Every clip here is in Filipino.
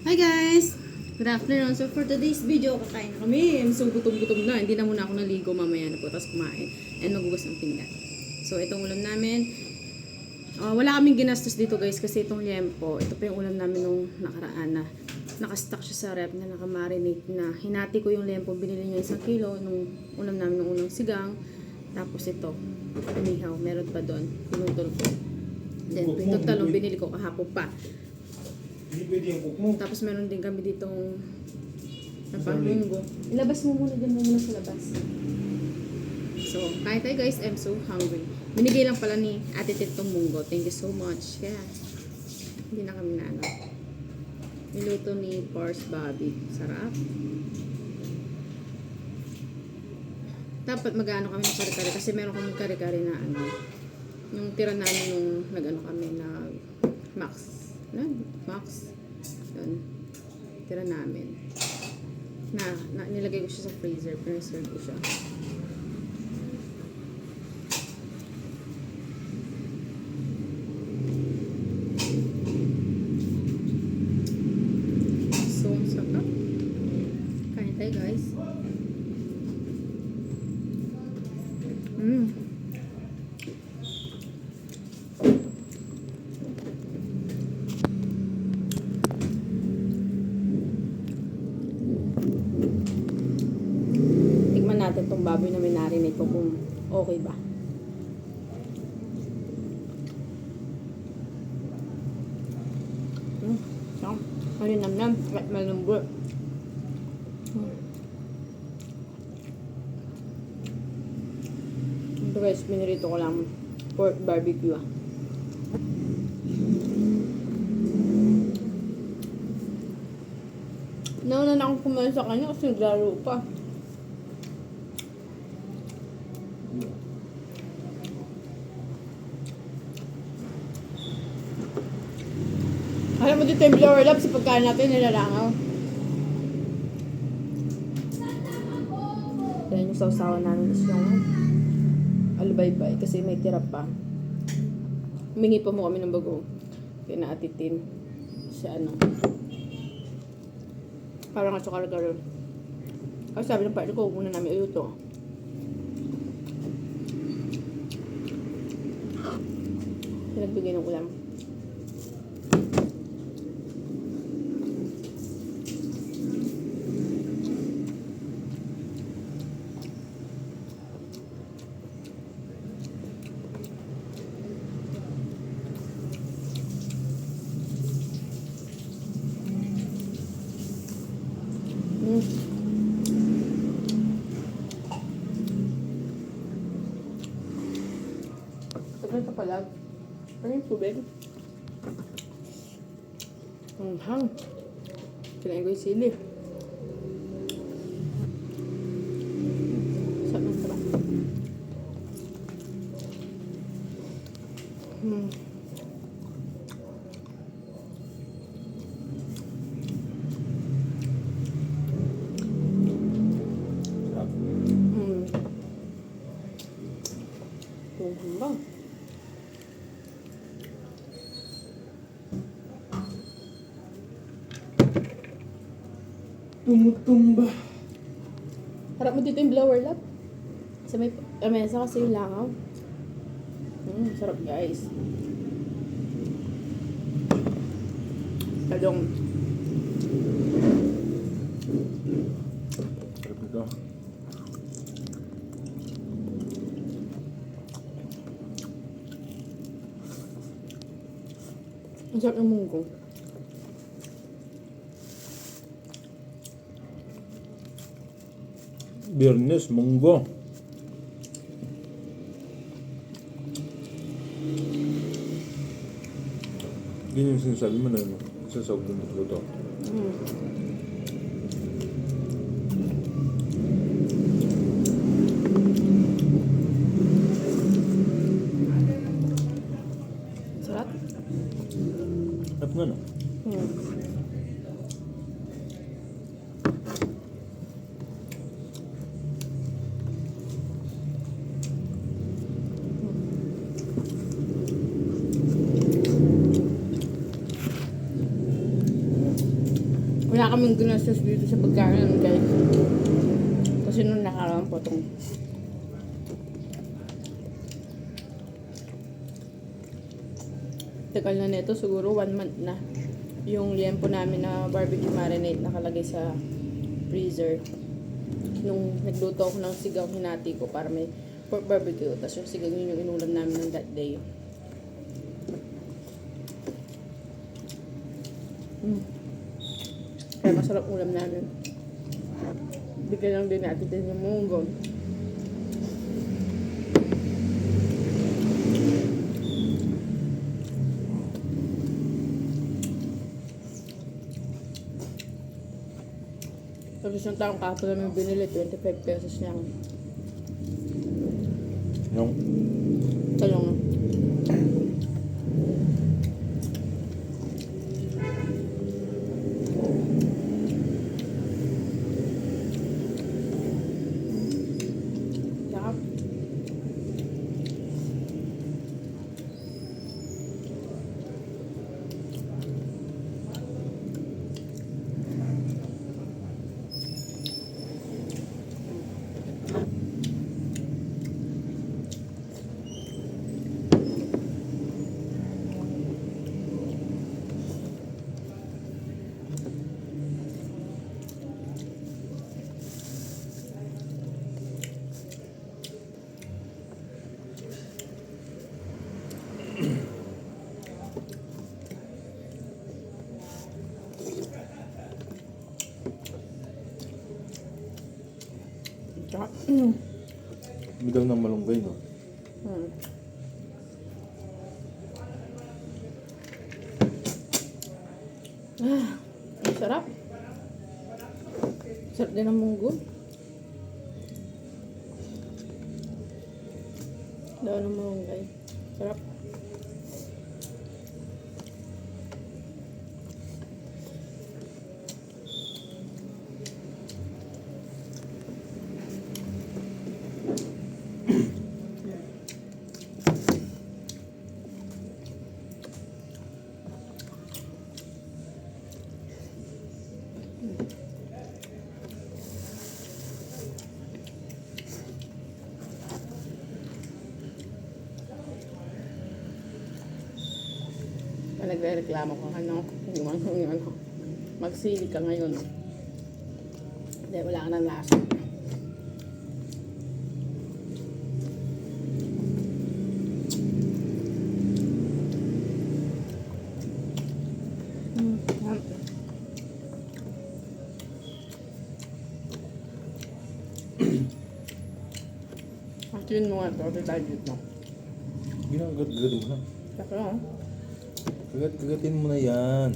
Hi guys! Good afternoon. So for today's video, kakain na kami. So gutom-gutom na. Hindi na muna ako naligo, mamaya na po. Tapos kumain. And magugas ng pinggan. So itong ulam namin. Wala kaming ginastos dito guys kasi itong liempo. Ito pa yung ulam namin nung nakaraan na nakastock siya sa rep na nakamarinate na. Hinati ko yung liempo. Binili niya 1 kilo nung ulam namin nung unang sigang. Tapos ito. Panihaw. Meron pa doon. Pinutol ko. Then ito talong binili ko kahapon pa. Tapos meron din kami ditong napamunggo. Ilabas mo muna dyan muna sa labas. So, kain tayo guys. I'm so hungry. Binigay lang pala ni Ate Tit tong munggo. Thank you so much. Kaya, hindi na kami na ano. Niluto ni Pars Bobby. Sarap. Dapat mag-ano kami ng kare-kare kasi meron kami kare-kare na ano. Yung tira namin nung nag-ano kami na Max. Max. Yun. Tira namin. Nilagay ko siya sa freezer. Preserve ko siya. So, sarap. Kain tayo guys. Natin itong baboy na may narinate ko kung okay ba. Malinamnam at malambot. Ito guys, pinirito ko lang pork barbecue. Nauna na akong kumain sa kanya kasi naglaro pa. Alam mo dito yung blower lab sa pagkain natin nilalangaw. Yan yung sausawan namin is yung alubaybay kasi may tira pa. Humingi pa mo kami ng bago. Pinaatitin sa ano. Parang at sukar garon. Kasi sabi ng partner ko, huwag muna namin iluto. Pinagbigay ng ulam. Ito pala. Ano yung tubig? Ang hang. Kinain ko yung sili. Sarap ng sarap. Bang. Tumutumba. Harap mo dito yung blower lab. Sa may mesa kasi yung langaw. Sarap guys. Talong. Sarap ito. Ang sarap ng munggo. Biyernes, munggo. Ganyan yung sinasabi mo na ano, sasawag ng luto. Sarap? Sarap nga no? Wala kaming ginastos dito sa pagkain, guys. Kasi nung nakaraan po itong tagal na nito, siguro 1 month na. Yung liempo namin na barbecue marinade nakalagay sa freezer. Nung nagluto ako ng sigaw, hinati ko para may pork barbecue. Tapos yung sigaw yun yung inulam namin ng that day. Kaya masarap ulam namin. Bigyan lang din natin din yung munggo. Tapos yung taong kahapon namin binili, 25 pesos niya. Yung Talong. Sarap. Sarap. bigaw ng malunggay, no? Hmm. Ang sarap. Sarap din ang munggo. Daw ng malunggay. Sarap. Nagre-reklamo ko yung magsili ka ngayon. Hindi, wala ka ng lasa. Actually, mo nga ito tayo dito. Ginagagat mo na. Saka lang. Kagatin mo na yan.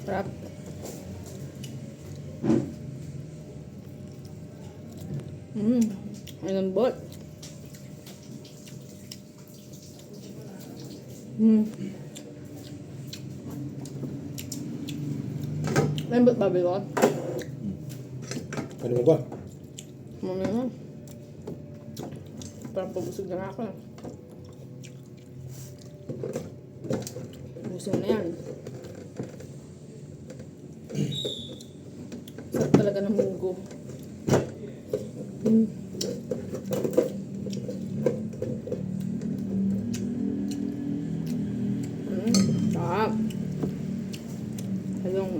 Sarap. Ay lambot. Lambot ba bilot? Ano mo ba? Mamaya na. Parang pabusog na ako. Busog na yan. Sarap talaga ng munggo. Sarap. Halong.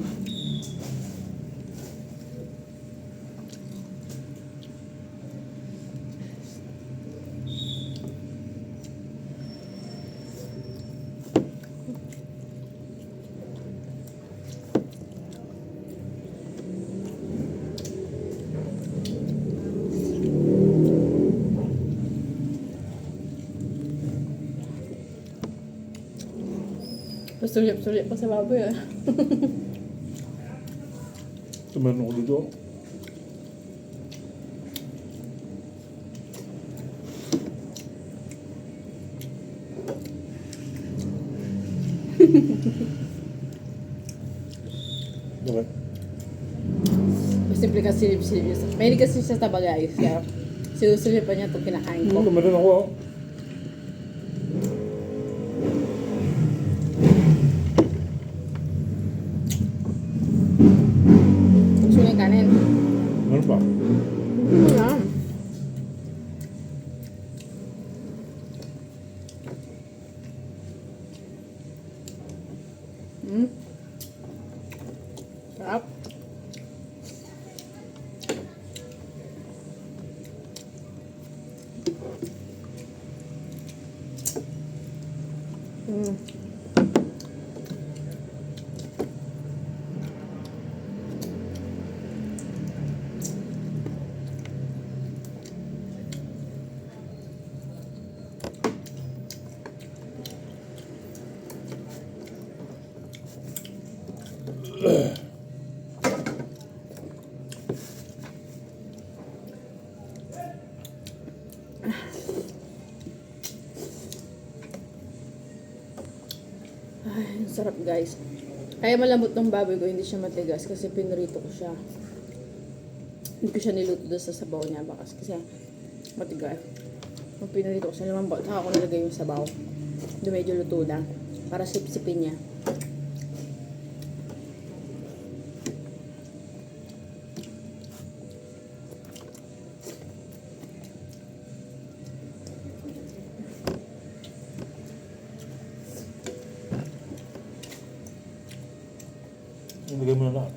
Sulyap-sulyap pa sa baboy ah. Tumanon ko dito. Okay. Simple kasi silip-silip. Mahilig kasi siya sa bagay. Kaya sinusulipan niya itong kinakain ko. Meron ako. Gusto niya yung kanin. Meron pa. Wala. Sarap. Ay, ang sarap guys. Kaya malambot ng baboy ko, hindi siya matigas kasi pinrito ko siya. Hindi ko siya niluto doon sa sabaw niya bakas kasi matigas. Nung pinrito ko siya, lumambot, saka ako nilagay yung sabaw. Doon medyo luto na para sip-sipin niya. Ilagay mo na lahat.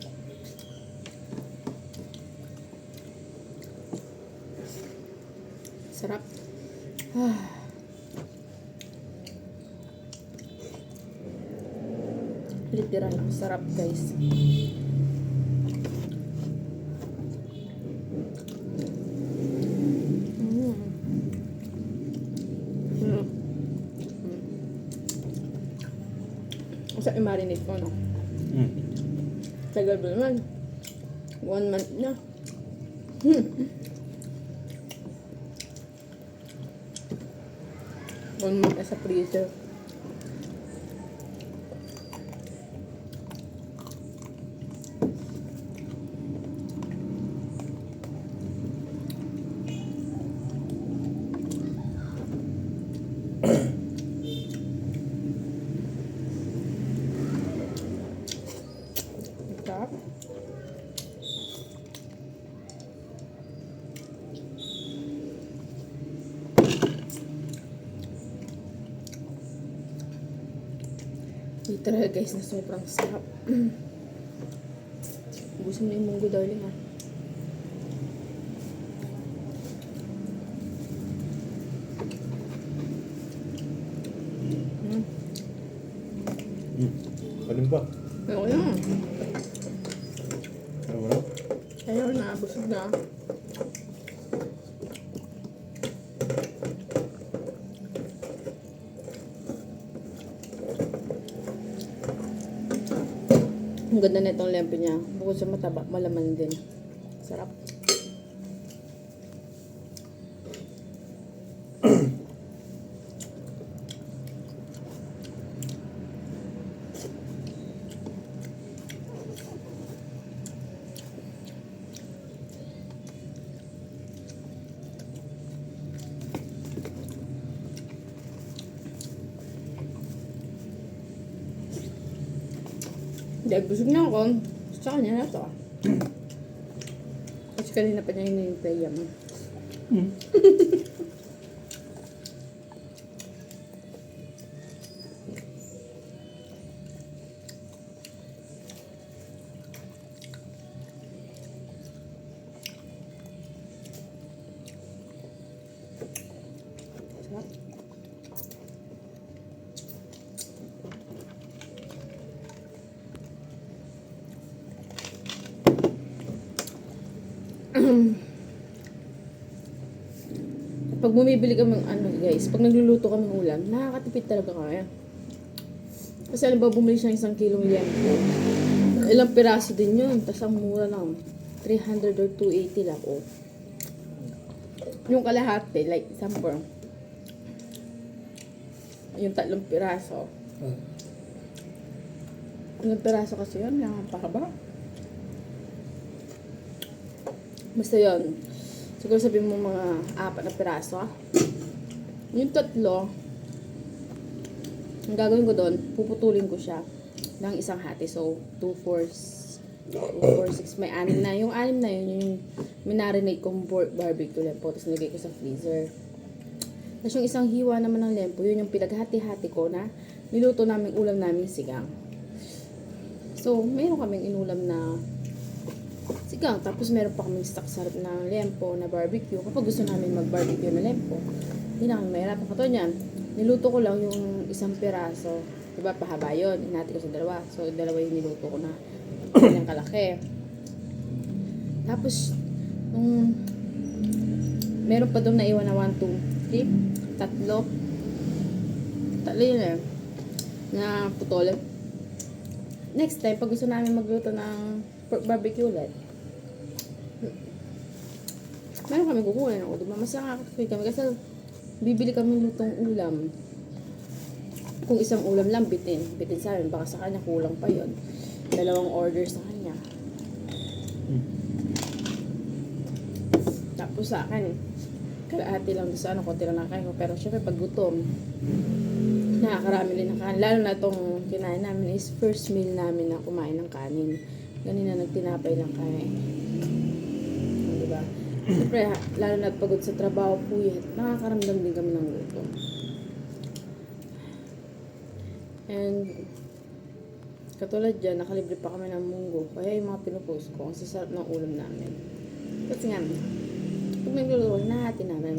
Sarap. Literal ang sarap guys. Sa i-marinate ko, no? Tagal ba naman? 1 month na. 1 month na sa freezer. Sarap. Literal guys na sobrang sarap. Ubusin mo na yung munggo darling ha. Kalim pa. Ayoko na. Ayaw mo na? Ayoko na. Busog na. Ang ganda na itong lempe niya. Bukod sa mataba, malaman din. Sarap. Dahil busog na ako, sa kanya na to. Kasi kanina pa niya hinihintay yan. Sarap. Pag bumibili kami ng ano guys, pag nagluluto kami ng ulam, nakakatipid talaga kaya. Kasi alam ba, bumili siya ng 1 kilong liempo. Ilang piraso din yun, tas ang mura lang. 300 or 280 lang. Oh. Yung kalahati, like example, yung 3 piraso. Ilang peraso kasi yun, yung pahaba. Basta yun. Siguro sabihin mo mga 4 na peraso. Yung 3, ang gagawin ko doon, puputulin ko siya ng isang hati. So, 2, 4, 6. May 6 na. Yung 6 na yun, yung minarinate kong barbecue lempo. Tapos nilagay ko sa freezer. Tapos yung isang hiwa naman ng lempo, yun yung pinaghati-hati ko na niluto namin ulam namin sigang. So, meron kaming inulam na sigang. Tapos meron pa kaming stock sarap na lempo na barbecue. Kapag gusto namin mag-barbecue na lempo, hindi na kami mahirap. Kato niyan, niluto ko lang yung isang piraso. Diba, pahaba yun. Inati ko sa dalawa. So, dalawa yung niluto ko na yung kalaki. Tapos, nung meron pa doon na iwan na 1, 2, 3, 3. Tatlo yun eh. Na putol. Next time, pag gusto namin magluto ng pork barbecue ulit, meron kami kukunin ako. Diba? Mas nakakatipid kami. Kasi bibili kami lutong ulam. Kung isang ulam lang, bitin sa amin. Baka sa kanya kulang pa yon. 2 order sa kanya. Tapos sa akin, kalahati lang sa konti lang nakain ko. Pero syempre, pag gutom, nakakarami din ng kanin. Lalo na itong kinain namin is first meal namin na kumain ng kanin. Ganina nagtinapay lang kami. Diba? Siyempre, lalo na pagod sa trabaho, puyat, nakakaramdam din kami ng gutom. And, katulad dyan, nakalibre pa kami ng munggo. Kaya yung mga pinupost ko, ang sasarap ng ulam namin. Kasi nga, pag nagluluto, nahati namin.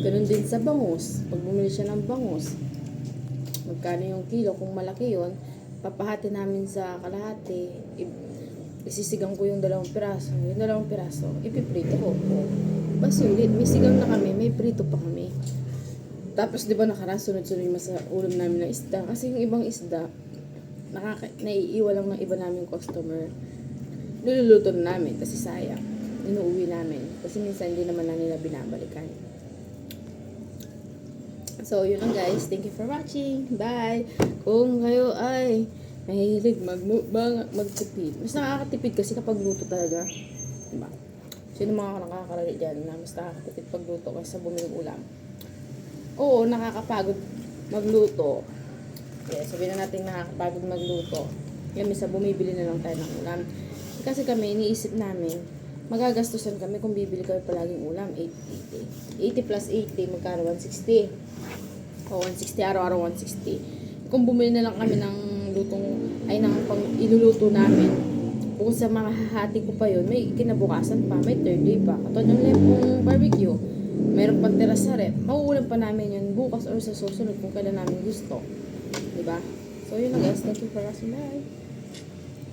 Ganun din sa bangus. Pag bumili siya ng bangus, magkano yung kilo? Kung malaki yon, papahati namin sa kalahati. Isisigang ko yung 2 piraso. Yung 2 piraso, ipiprito ko. Basulit, may sigang na kami, may prito pa kami. Tapos, di ba nakaraan, sunod-sunod yung sa ulam namin na isda. Kasi yung ibang isda, naiiwa lang ng iba namin customer. Niluluto na namin, kasi sayang. Inuuwi namin. Kasi minsan hindi naman na nila binabalikan. So, yun lang guys. Thank you for watching. Bye! Kung kayo ay mahilig magtipid. Mas nakakatipid kasi kapag luto talaga. Diba? Sino mga nakakarali dyan na mas nakakatipid pagluto kaysa bumili ng ulam? Oo, nakakapagod magluto. Okay, sabihin na natin nakakapagod magluto. Yan, misa bumibili na lang tayo ng ulam. Kasi kami, iniisip namin, magagastusan kami kung bibili kami palaging ulam, 80. 80 plus 80, magkano? 160. O, 160, araw-araw 160. Kung bumili na lang kami ng ng pang iluluto namin, kung sa mga hahati ko pa yun, may kinabukasan pa, may third day pa. Katulad ng lepong barbecue, mayroon pang tira sa rep, mauulam pa namin yun bukas or sa susunod kung kailan namin gusto. Diba? So, yun na guys. Thank you for watching. Bye!